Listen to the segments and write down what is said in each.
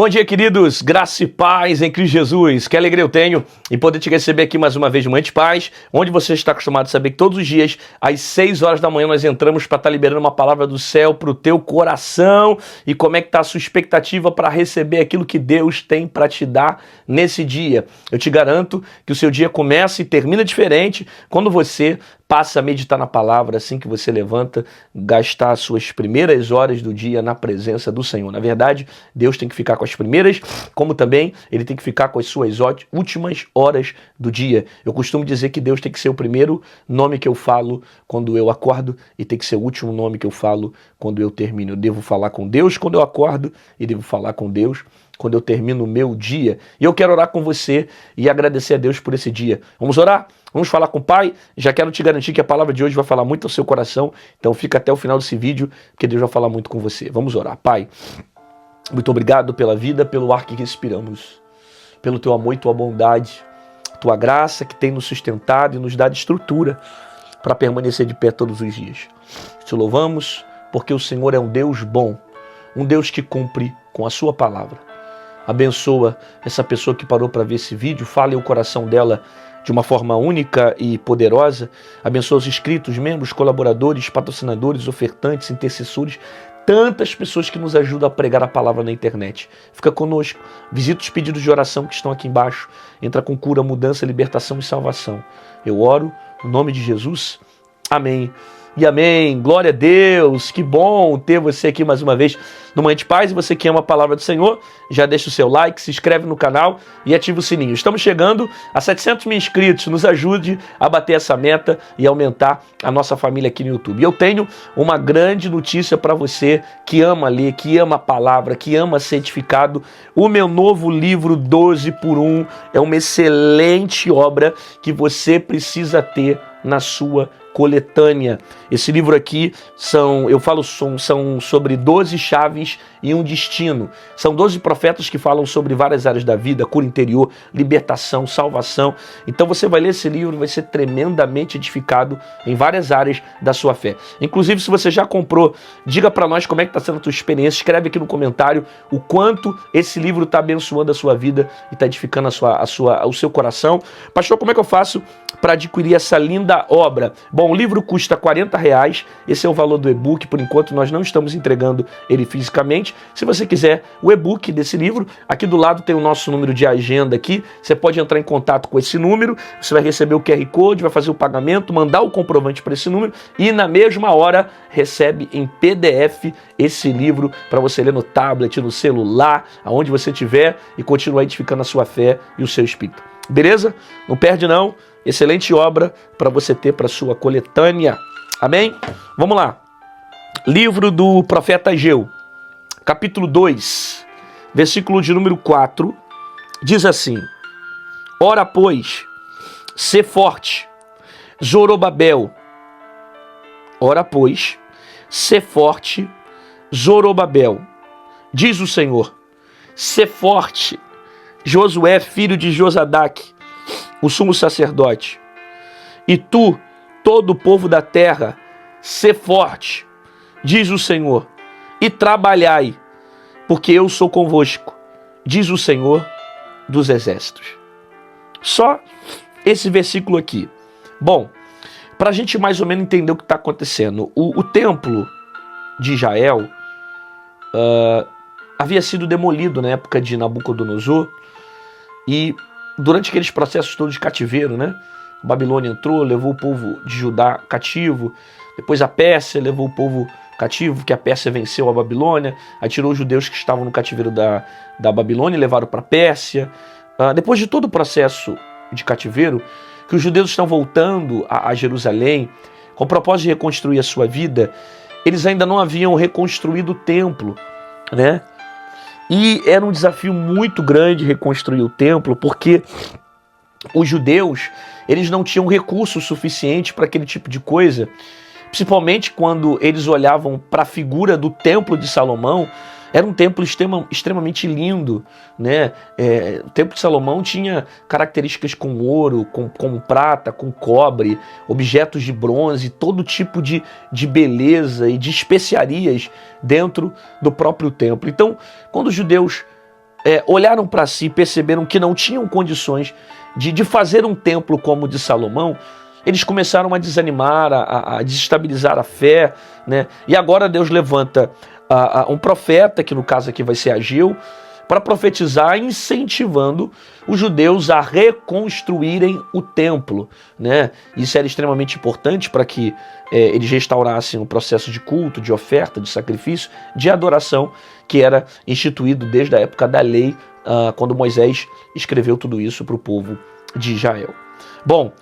Bom dia, queridos, graça e paz em Cristo Jesus. Que alegria eu tenho em poder te receber aqui mais uma vez no Manhã de Paz, onde você está acostumado a saber que todos os dias, às 6 horas da manhã, nós entramos para estar liberando uma palavra do céu para o teu coração. E como é que está a sua expectativa para receber aquilo que Deus tem para te dar nesse dia? Eu te garanto que o seu dia começa e termina diferente quando você passa a meditar na palavra assim que você levanta, gastar as suas primeiras horas do dia na presença do Senhor. Na verdade, Deus tem que ficar com as primeiras, como também Ele tem que ficar com as suas últimas horas do dia. Eu costumo dizer que Deus tem que ser o primeiro nome que eu falo quando eu acordo e tem que ser o último nome que eu falo quando eu termino. Eu devo falar com Deus quando eu acordo e devo falar com Deus quando eu termino o meu dia. E eu quero orar com você e agradecer a Deus por esse dia. Vamos orar? Vamos falar com o Pai? Já quero te garantir que a palavra de hoje vai falar muito ao seu coração, então fica até o final desse vídeo, porque Deus vai falar muito com você. Vamos orar. Pai, muito obrigado pela vida, pelo ar que respiramos, pelo teu amor e tua bondade, tua graça que tem nos sustentado e nos dado estrutura para permanecer de pé todos os dias. Te louvamos porque o Senhor é um Deus bom, um Deus que cumpre com a sua palavra. Abençoa essa pessoa que parou para ver esse vídeo, fale o coração dela de uma forma única e poderosa. Abençoa os inscritos, membros, colaboradores, patrocinadores, ofertantes, intercessores, tantas pessoas que nos ajudam a pregar a palavra na internet. Fica conosco, visita os pedidos de oração que estão aqui embaixo, entra com cura, mudança, libertação e salvação. Eu oro no nome de Jesus. Amém. E amém, glória a Deus, que bom ter você aqui mais uma vez no Manhã de Paz. E você que ama a palavra do Senhor, já deixa o seu like, se inscreve no canal e ativa o sininho. Estamos chegando a 700 mil inscritos, nos ajude a bater essa meta e aumentar a nossa família aqui no YouTube. E eu tenho uma grande notícia para você que ama ler, que ama a palavra, que ama ser edificado. O meu novo livro 12 por 1 é uma excelente obra que você precisa ter na sua coletânea. Esse livro aqui são sobre 12 chaves e um destino. São 12 profetas que falam sobre várias áreas da vida, cura interior, libertação, salvação. Então você vai ler esse livro e vai ser tremendamente edificado em várias áreas da sua fé. Inclusive, se você já comprou, diga para nós como é que está sendo a tua experiência. Escreve aqui no comentário o quanto esse livro está abençoando a sua vida e está edificando o seu coração. Pastor, como é que eu faço para adquirir essa linda obra? Bom, o livro custa R$40, esse é o valor do e-book, por enquanto nós não estamos entregando ele fisicamente. Se você quiser o e-book desse livro, aqui do lado tem o nosso número de agenda aqui, você pode entrar em contato com esse número, você vai receber o QR Code, vai fazer o pagamento, mandar o comprovante para esse número e na mesma hora recebe em PDF esse livro para você ler no tablet, no celular, aonde você estiver e continuar edificando a sua fé e o seu espírito. Beleza? Não perde não. Excelente obra para você ter para sua coletânea. Amém? Vamos lá. Livro do profeta Ageu, capítulo 2, versículo de número 4, diz assim: Ora, pois, sê forte, Zorobabel. Ora, pois, sê forte, Zorobabel. Diz o Senhor: sê forte, Josué, filho de Josadaque, o sumo sacerdote, e tu, todo o povo da terra, sê forte, diz o Senhor, e trabalhai, porque eu sou convosco, diz o Senhor dos exércitos. Só esse versículo aqui. Bom, para a gente mais ou menos entender o que está acontecendo, o templo de Israel havia sido demolido na época de Nabucodonosor, e durante aqueles processos todos de cativeiro, né? A Babilônia entrou, levou o povo de Judá cativo, depois a Pérsia levou o povo cativo, que a Pérsia venceu a Babilônia, aí tirou os judeus que estavam no cativeiro da Babilônia e levaram para a Pérsia. Depois de todo o processo de cativeiro, que os judeus estão voltando a Jerusalém, com o propósito de reconstruir a sua vida, eles ainda não haviam reconstruído o templo, né? E era um desafio muito grande reconstruir o templo, porque os judeus, eles não tinham recurso suficiente para aquele tipo de coisa, principalmente quando eles olhavam para a figura do templo de Salomão. Era um templo extremamente lindo, né? O templo de Salomão tinha características com ouro, com prata, com cobre, objetos de bronze, todo tipo de beleza e de especiarias dentro do próprio templo. Então, quando os judeus olharam para si e perceberam que não tinham condições de fazer um templo como o de Salomão, eles começaram a desanimar, a desestabilizar a fé, né? E agora Deus levanta um profeta, que no caso aqui vai ser Ageu, para profetizar, incentivando os judeus a reconstruírem o templo, né? Isso era extremamente importante para que eles restaurassem o processo de culto, de oferta, de sacrifício, de adoração, que era instituído desde a época da lei, quando Moisés escreveu tudo isso para o povo de Israel. Bom,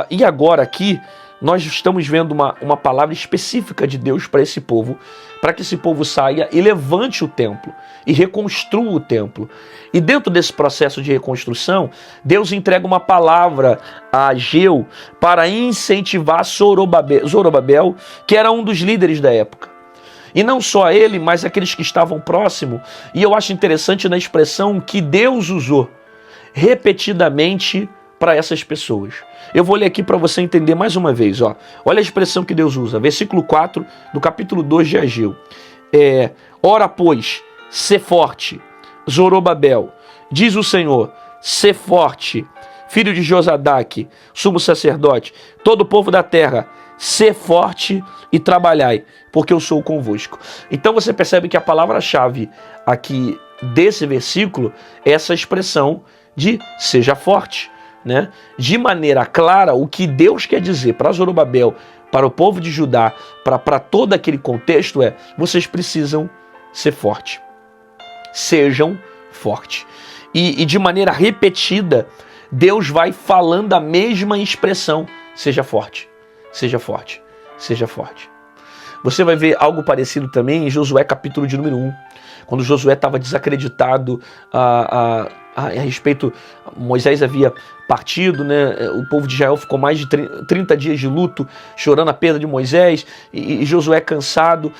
e agora aqui nós estamos vendo uma palavra específica de Deus para esse povo, para que esse povo saia e levante o templo e reconstrua o templo. E dentro desse processo de reconstrução, Deus entrega uma palavra a Ageu para incentivar Zorobabel, que era um dos líderes da época. E não só ele, mas aqueles que estavam próximos. E eu acho interessante na expressão que Deus usou repetidamente para essas pessoas. Eu vou ler aqui para você entender mais uma vez. Olha a expressão que Deus usa. Versículo 4 do capítulo 2 de Ageu. Ora, pois, sê forte, Zorobabel, diz o Senhor, sê forte, filho de Josadaque, sumo sacerdote, todo o povo da terra, sê forte e trabalhai, porque eu sou convosco. Então você percebe que a palavra-chave aqui desse versículo é essa expressão de seja forte, né? De maneira clara, o que Deus quer dizer para Zorobabel, para o povo de Judá, para todo aquele contexto vocês precisam ser fortes. Sejam fortes. E de maneira repetida, Deus vai falando a mesma expressão, seja forte, seja forte, seja forte. Você vai ver algo parecido também em Josué capítulo de número 1, quando Josué estava desacreditado a respeito, Moisés havia partido, né? O povo de Israel ficou mais de 30 dias de luto, chorando a perda de Moisés, e Josué cansado,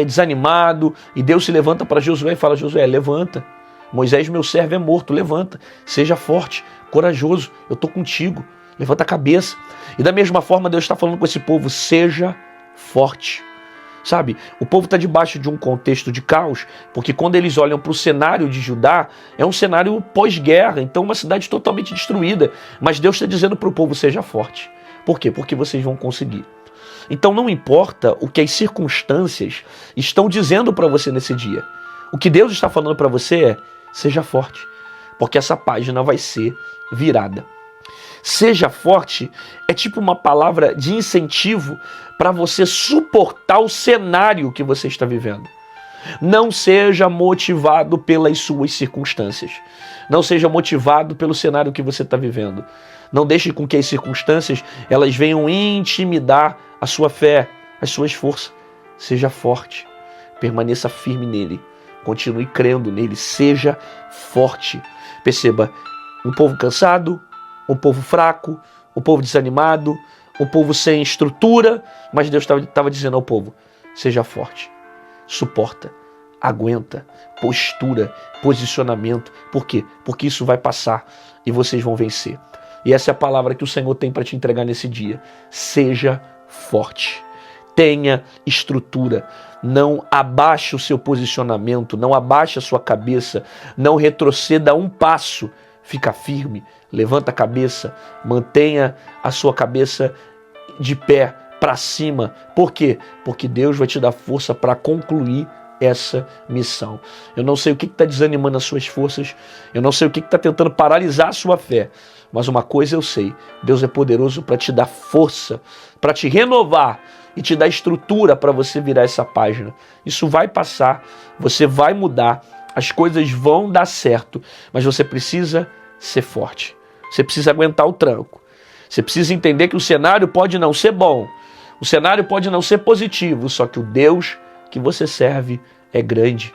desanimado, e Deus se levanta para Josué e fala, Josué, levanta, Moisés meu servo é morto, levanta, seja forte, corajoso, eu estou contigo, levanta a cabeça. E da mesma forma Deus está falando com esse povo, seja forte. Sabe, o povo está debaixo de um contexto de caos, porque quando eles olham para o cenário de Judá, é um cenário pós-guerra, então uma cidade totalmente destruída. Mas Deus está dizendo para o povo, seja forte. Por quê? Porque vocês vão conseguir. Então não importa o que as circunstâncias estão dizendo para você nesse dia. O que Deus está falando para você é, seja forte, porque essa página vai ser virada. Seja forte é tipo uma palavra de incentivo para você suportar o cenário que você está vivendo. Não seja motivado pelas suas circunstâncias. Não seja motivado pelo cenário que você está vivendo. Não deixe com que as circunstâncias elas venham intimidar a sua fé, as suas forças. Seja forte. Permaneça firme nele. Continue crendo nele. Seja forte. Perceba, um povo cansado, um povo fraco, um povo desanimado, um povo sem estrutura, mas Deus estava dizendo ao povo, seja forte, suporta, aguenta, postura, posicionamento. Por quê? Porque isso vai passar e vocês vão vencer. E essa é a palavra que o Senhor tem para te entregar nesse dia. Seja forte, tenha estrutura, não abaixe o seu posicionamento, não abaixe a sua cabeça, não retroceda um passo. Fica firme, levanta a cabeça, mantenha a sua cabeça de pé para cima. Por quê? Porque Deus vai te dar força para concluir essa missão. Eu não sei o que está desanimando as suas forças, eu não sei o que está tentando paralisar a sua fé, mas uma coisa eu sei, Deus é poderoso para te dar força, para te renovar e te dar estrutura para você virar essa página. Isso vai passar, você vai mudar, as coisas vão dar certo, mas você precisa ser forte. Você precisa aguentar o tranco. Você precisa entender que o cenário pode não ser bom, o cenário pode não ser positivo, só que o Deus que você serve é grande.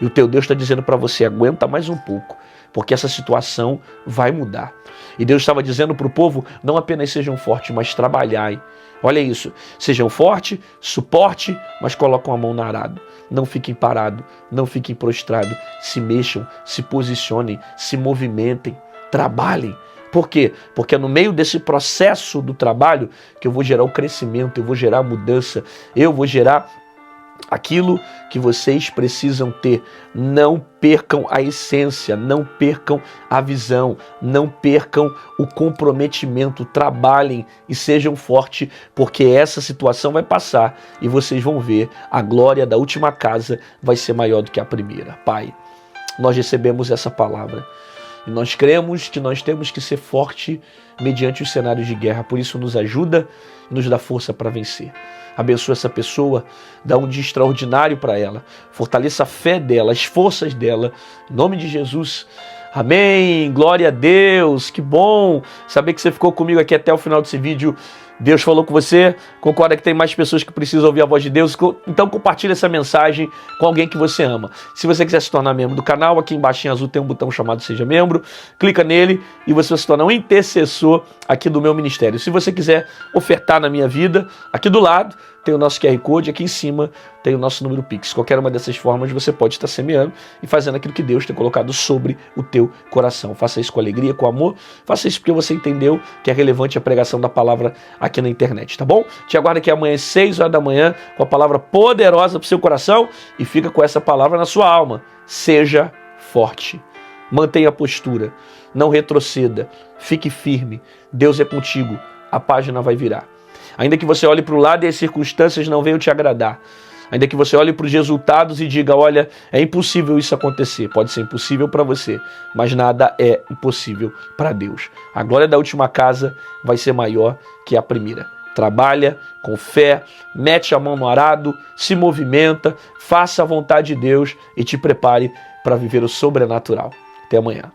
E o teu Deus está dizendo para você, aguenta mais um pouco, porque essa situação vai mudar. E Deus estava dizendo para o povo, não apenas sejam fortes, mas trabalhai. Olha isso, sejam fortes, suporte, mas colocam a mão no arado. Não fiquem parados, não fiquem prostrados, se mexam, se posicionem, se movimentem, trabalhem. Por quê? Porque é no meio desse processo do trabalho que eu vou gerar o crescimento, eu vou gerar a mudança, eu vou gerar aquilo que vocês precisam ter. Não percam a essência, não percam a visão, não percam o comprometimento. Trabalhem e sejam fortes, porque essa situação vai passar e vocês vão ver a glória da última casa vai ser maior do que a primeira. Pai, nós recebemos essa palavra e nós cremos que nós temos que ser forte mediante os cenários de guerra. Por isso nos ajuda e nos dá força para vencer. Abençoa essa pessoa, dá um dia extraordinário para ela, fortaleça a fé dela, as forças dela, em nome de Jesus. Amém, glória a Deus, que bom saber que você ficou comigo aqui até o final desse vídeo. Deus falou com você, concorda que tem mais pessoas que precisam ouvir a voz de Deus, então compartilhe essa mensagem com alguém que você ama. Se você quiser se tornar membro do canal, aqui embaixo em azul tem um botão chamado Seja Membro, clica nele e você vai se tornar um intercessor aqui do meu ministério. Se você quiser ofertar na minha vida, aqui do lado tem o nosso QR Code, aqui em cima tem o nosso número Pix. Qualquer uma dessas formas você pode estar semeando e fazendo aquilo que Deus tem colocado sobre o teu coração. Faça isso com alegria, com amor, faça isso porque você entendeu que é relevante a pregação da palavra aqui na internet, tá bom? Te aguardo aqui amanhã às 6 horas da manhã com a palavra poderosa para o seu coração e fica com essa palavra na sua alma. Seja forte, mantenha a postura, não retroceda, fique firme, Deus é contigo, a página vai virar. Ainda que você olhe para o lado e as circunstâncias não venham te agradar, ainda que você olhe para os resultados e diga, olha, é impossível isso acontecer. Pode ser impossível para você, mas nada é impossível para Deus. A glória da última casa vai ser maior que a primeira. Trabalha com fé, mete a mão no arado, se movimenta, faça a vontade de Deus e te prepare para viver o sobrenatural. Até amanhã.